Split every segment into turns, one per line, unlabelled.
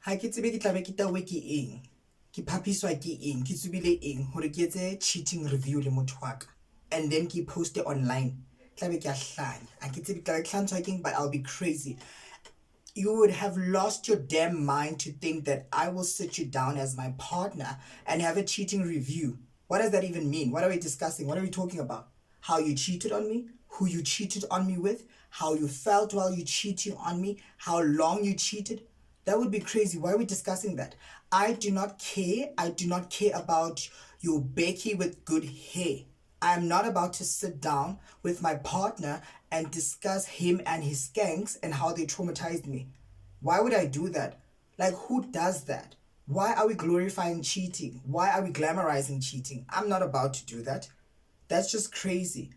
Ha ke tsebe ke tlabe ke tawe ke eng, ke phapiswa ke eng, ke tsubile eng hore ke etse cheating review le motho wa ka, and then ke post it online. Tlabe ke a hlanya, ha ke tsebe tlabe ke hlantshwa ke eng, but I'll be crazy. You would have lost your damn mind to think that I will sit you down as my partner and have a cheating review. What does that even mean? What are we discussing? What are we talking about? How you cheated on me, who you cheated on me with, how you felt while you cheating on me, how long you cheated. That would be crazy. Why are we discussing that? I do not care. I do not care about your Becky with good hair. I'm not about to sit down with my partner and discuss him and his skanks and how they traumatized me. Why would I do that? Like, who does that? Why are we glorifying cheating? Why are we glamorizing cheating? I'm not about to do that. That's just crazy.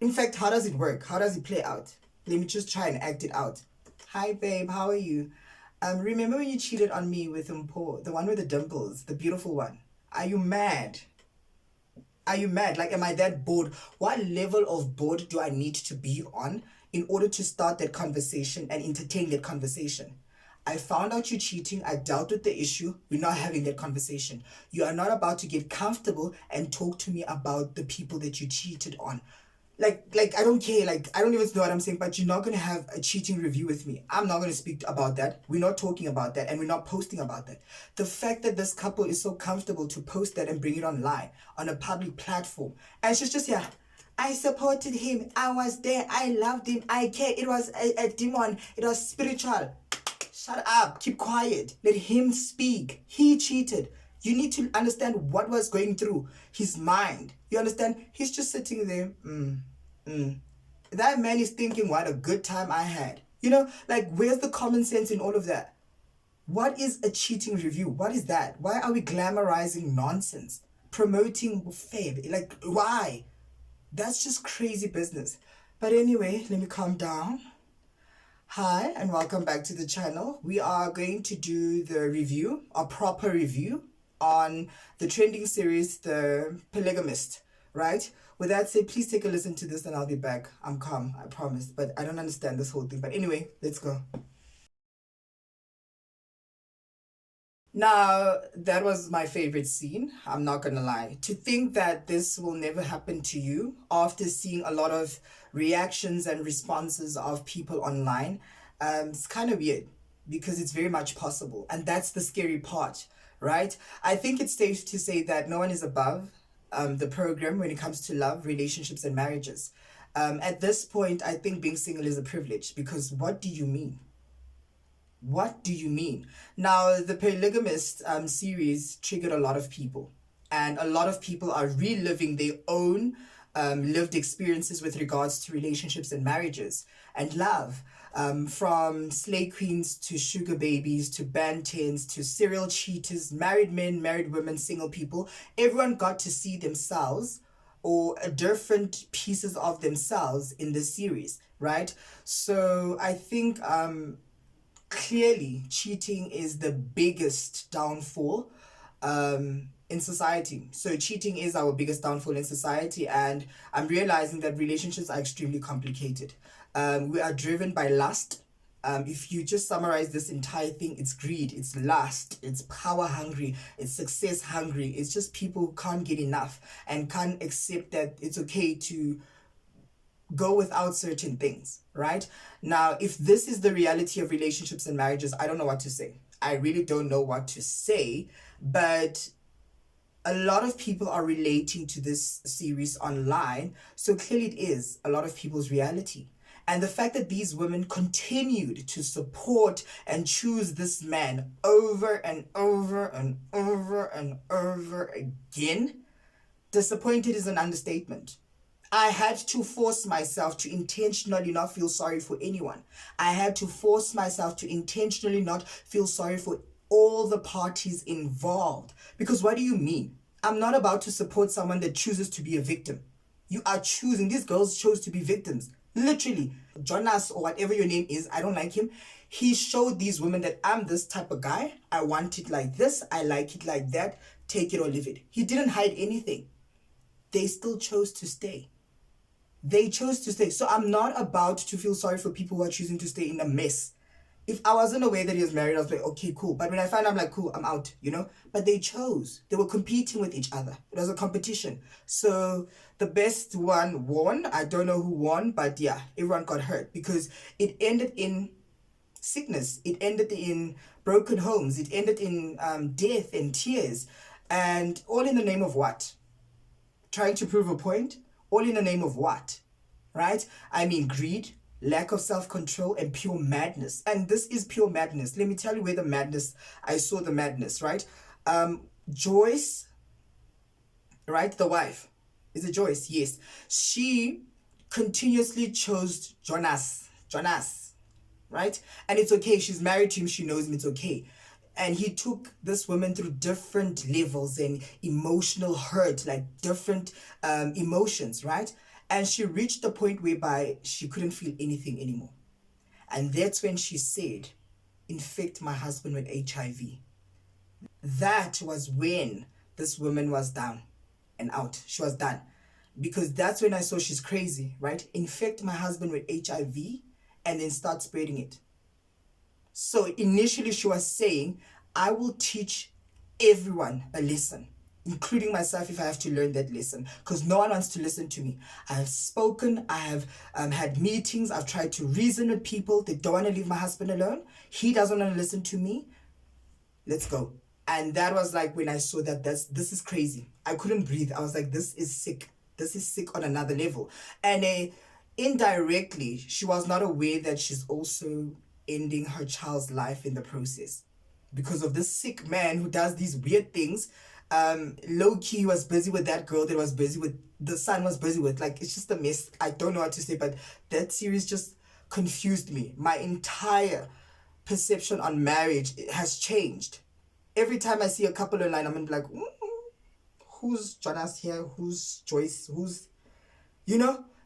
In fact, how does it work? How does it play out? Let me just try and act it out. Hi, babe. How are you? Remember when you cheated on me with Mpo, the one with the dimples, the beautiful one? Are you mad? Are you mad? Like, am I that bored? What level of bored do I need to be on in order to start that conversation and entertain that conversation? I found out you're cheating. I dealt with the issue. We're not having that conversation. You are not about to get comfortable and talk to me about the people that you cheated on. Like I don't care. Like, I don't even know what I'm saying, but you're not going to have a cheating review with me. I'm not going to speak about that. We're not talking about that, and we're not posting about that. The fact that this couple is so comfortable to post that and bring it online on a public platform, and she's just, yeah, I supported him. I was there. I loved him. I care. It was a demon. It was spiritual. Shut up. Keep quiet. Let him speak. He cheated. You need to understand what was going through his mind. You understand? He's just sitting there. That man is thinking, what a good time I had. You know, like, where's the common sense in all of that? What is a cheating review? What is that? Why are we glamorizing nonsense? Promoting fave? Like, why? That's just crazy business. But anyway, let me calm down. Hi, and welcome back to the channel. We are going to do the review, a proper review, on the trending series, The Polygamist, right? With that said, please take a listen to this and I'll be back. I'm calm, I promise, but I don't understand this whole thing. But anyway, let's go. Now, that was my favorite scene, I'm not gonna lie. To think that this will never happen to you after seeing a lot of reactions and responses of people online, it's kind of weird because it's very much possible. And that's the scary part, right? I think it's safe to say that no one is above the program when it comes to love, relationships, and marriages. At this point, I think being single is a privilege, because what do you mean? What do you mean? Now, the Polygamist series triggered a lot of people, and a lot of people are reliving their own lived experiences with regards to relationships and marriages and love. From slay queens to sugar babies to bantins to serial cheaters, married men, married women, single people. Everyone got to see themselves, or different pieces of themselves, in this series, right? So I think clearly cheating is the biggest downfall in society. So cheating is our biggest downfall in society, and I'm realizing that relationships are extremely complicated. We are driven by lust. If you just summarize this entire thing, it's greed, it's lust, it's power hungry, it's success hungry. It's just people who can't get enough and can't accept that it's okay to go without certain things, right? Now, if this is the reality of relationships and marriages, I don't know what to say. I really don't know what to say, but a lot of people are relating to this series online, so clearly it is a lot of people's reality. And the fact that these women continued to support and choose this man over and over and over and over again, disappointed is an understatement. I had to force myself to intentionally not feel sorry for anyone. I had to force myself to intentionally not feel sorry for all the parties involved. Because what do you mean? I'm not about to support someone that chooses to be a victim. You are choosing. These girls chose to be victims. Literally. Jonas, or whatever your name is, I don't like him. He showed these women that I'm this type of guy. I want it like this. I like it like that. Take it or leave it. He didn't hide anything. They still chose to stay. They chose to stay. So I'm not about to feel sorry for people who are choosing to stay in a mess. If I wasn't aware that he was married, I was like, okay, cool. But when I found out, I'm like, cool, I'm out, But they chose. They were competing with each other. It was a competition. So the best one won. I don't know who won, but yeah, everyone got hurt because it ended in sickness. It ended in broken homes. It ended in death and tears. And all in the name of what? Trying to prove a point? All in the name of what? Right? I mean, greed, lack of self-control, and pure madness. And this is pure madness. Let me tell you where the madness, I saw the madness, right? Joyce, right? The wife. Is it Joyce? Yes. She continuously chose Jonas. Jonas, right? And it's okay. She's married to him. She knows him. It's okay. And he took this woman through different levels and emotional hurt, like different emotions, right? And she reached the point whereby she couldn't feel anything anymore. And that's when she said, infect my husband with HIV. That was when this woman was down and out. She was done. Because that's when I saw she's crazy, right? Infect my husband with HIV and then start spreading it. So initially she was saying, I will teach everyone a lesson, including myself if I have to learn that lesson, because no one wants to listen to me. I have spoken, I have had meetings, I've tried to reason with people. They don't want to leave my husband alone. He doesn't want to listen to me. Let's go. And that was like when I saw that this is crazy. I couldn't breathe. I was like, this is sick. This is sick on another level. And indirectly, she was not aware that she's also ending her child's life in the process because of this sick man who does these weird things. Low-key was busy with that girl that was busy with, the son was busy with. Like, it's just a mess. I don't know what to say, but that series just confused me. My entire perception on marriage has changed. Every time I see a couple online, I'm gonna be like, who's Jonas here? Who's Joyce? Who's,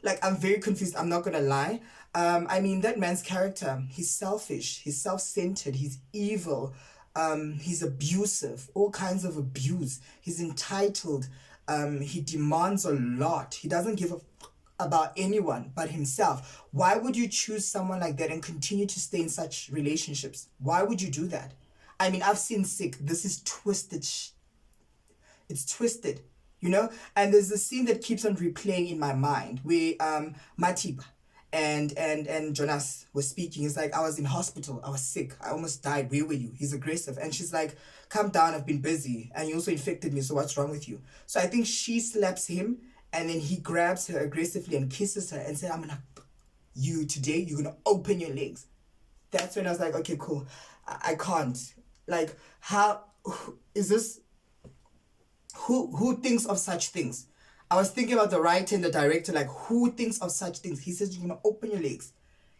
like, I'm very confused. I'm not gonna lie. I mean, that man's character, he's selfish, he's self-centered, he's evil, he's abusive, all kinds of abuse. He's entitled. He demands a lot. He doesn't give a about anyone but himself. Why would you choose someone like that and continue to stay in such relationships? Why would you do that? I mean, I've seen sick. This is twisted. It's twisted, And there's a scene that keeps on replaying in my mind where Matiba and Jonas was speaking. It's like, I was in hospital. I was sick. I almost died. Where were you? He's aggressive. And she's like, calm down. I've been busy. And you also infected me. So what's wrong with you? So I think she slaps him. And then he grabs her aggressively and kisses her and said, I'm gonna, you today, you're gonna open your legs. That's when I was like, okay, cool. I can't. Like, how is this? Who thinks of such things? I was thinking about the writer and the director, like, who thinks of such things? He says, you're gonna open your legs.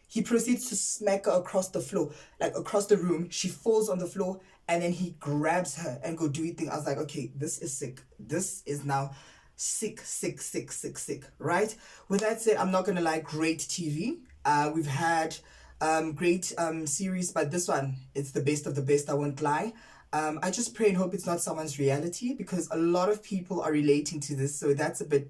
He proceeds to smack her across the floor, like across the room. She falls on the floor and then he grabs her and go do it thing. I was like, okay, this is sick. This is now sick, right? With that said, I'm not gonna lie, great TV. We've had great series, but this one, it's the best of the best, I won't lie. I just pray and hope it's not someone's reality because a lot of people are relating to this, so that's a bit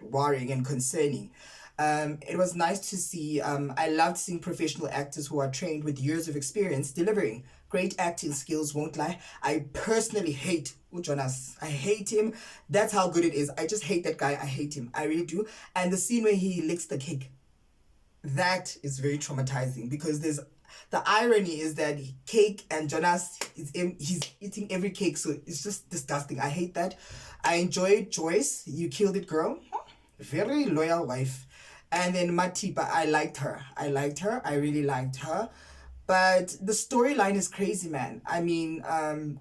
worrying and concerning. It was nice to see. I loved seeing professional actors who are trained with years of experience delivering great acting skills, won't lie. I personally hate Jonas. I hate him. That's how good it is. I just hate that guy. I hate him. I really do. And the scene where he licks the cake, that is very traumatizing because the irony is that cake and Jonas, he's eating every cake, so it's just disgusting. I hate that. I enjoyed Joyce. You killed it, girl. Very loyal wife. And then Matipa, I liked her. I really liked her. But the storyline is crazy, man. I mean,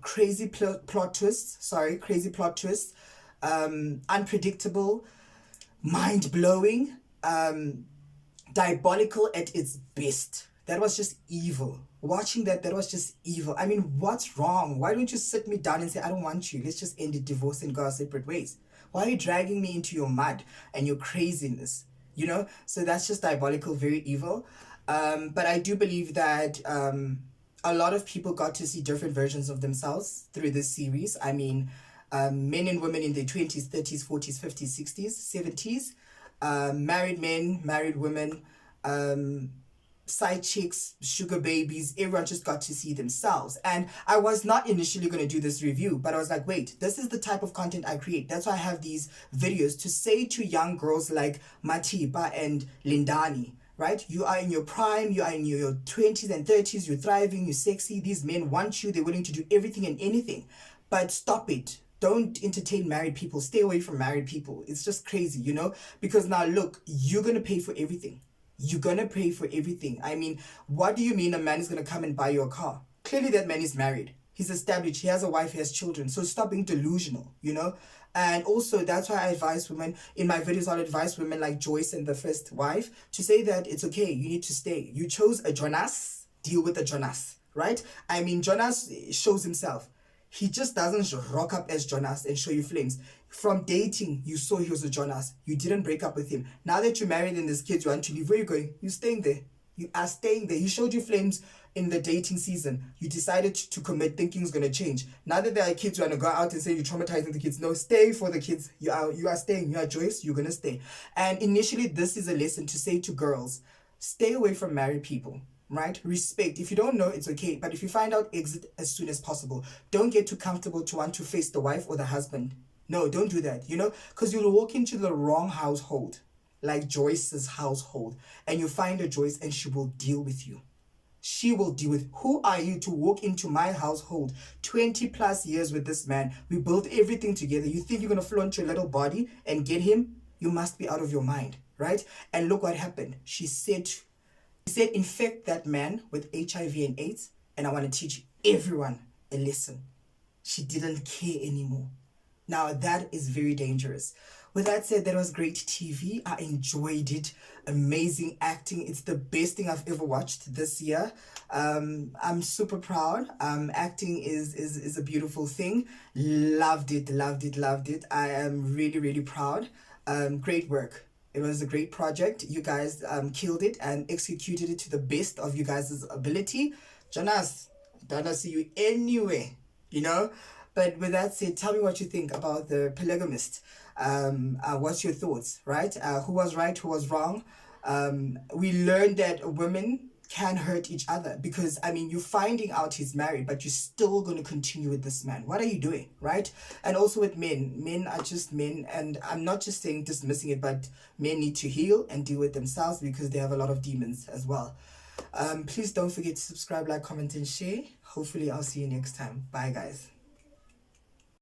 crazy plot twists. Sorry, crazy plot twists. Unpredictable, mind-blowing, diabolical at its best. That was just evil. Watching that was just evil. I mean, what's wrong? Why don't you sit me down and say, I don't want you. Let's just end the divorce and go our separate ways. Why are you dragging me into your mud and your craziness? So that's just diabolical, very evil. But I do believe that a lot of people got to see different versions of themselves through this series. I mean, men and women in their 20s, 30s, 40s, 50s, 60s, 70s, married men, married women, side chicks, sugar babies, everyone just got to see themselves. And I was not initially going to do this review, but I was like, wait, this is the type of content I create. That's why I have these videos, to say to young girls like Matiba and Lindani, right? You are in your prime, you are in your 20s and 30s, you're thriving, you're sexy, these men want you, they're willing to do everything and anything. But stop it. Don't entertain married people. Stay away from married people. It's just crazy, you know? Because now look, you're going to pay for everything. You're going to pay for everything. I mean, what do you mean a man is going to come and buy you a car? Clearly that man is married. He's established. He has a wife, he has children. So stop being delusional, you know? And also, that's why I advise women, in my videos, I'll advise women like Joyce and the first wife to say that it's okay. You need to stay. You chose a Jonas, deal with a Jonas, right? I mean, Jonas shows himself. He just doesn't rock up as Jonas and show you flames. From dating, you saw he was a Jonas. You didn't break up with him. Now that you're married and there's kids, you want to leave. Where are you going? You're staying there. You are staying there. He showed you flames in the dating season. You decided to commit, thinking it's going to change. Now that there are kids, you want to go out and say you're traumatizing the kids. No, stay for the kids. You are staying. You are Joyce. You're going to stay. And initially, this is a lesson to say to girls, stay away from married people. Right? Respect. If you don't know, it's okay. But if you find out, exit as soon as possible. Don't get too comfortable to want to face the wife or the husband. No, don't do that, you know, because you'll walk into the wrong household, like Joyce's household, and you find a Joyce and she will deal with you. She will deal with, who are you to walk into my household? 20 plus years with this man. We built everything together. You think you're going to flaunt your little body and get him? You must be out of your mind, right? And look what happened. She said, infect that man with HIV and AIDS, and I want to teach everyone a lesson. She didn't care anymore. Now that is very dangerous. With that said, that was great TV. I enjoyed it. Amazing acting. It's the best thing I've ever watched this year. I'm super proud. Acting is a beautiful thing. Loved it. I am really, really proud. Great work. It was a great project. You guys killed it and executed it to the best of you guys' ability. Jonas, don't see you anywhere, you know? But with that said, tell me what you think about the Polygamist. What's your thoughts, right? Who was right, who was wrong? We learned that women can hurt each other because, I mean, you're finding out he's married, but you're still going to continue with this man. What are you doing, right? And also with men are just men, and I'm not just saying dismissing it, but men need to heal and deal with themselves because they have a lot of demons as well. Please don't forget to subscribe, like, comment, and share. Hopefully I'll see you next time. Bye, guys.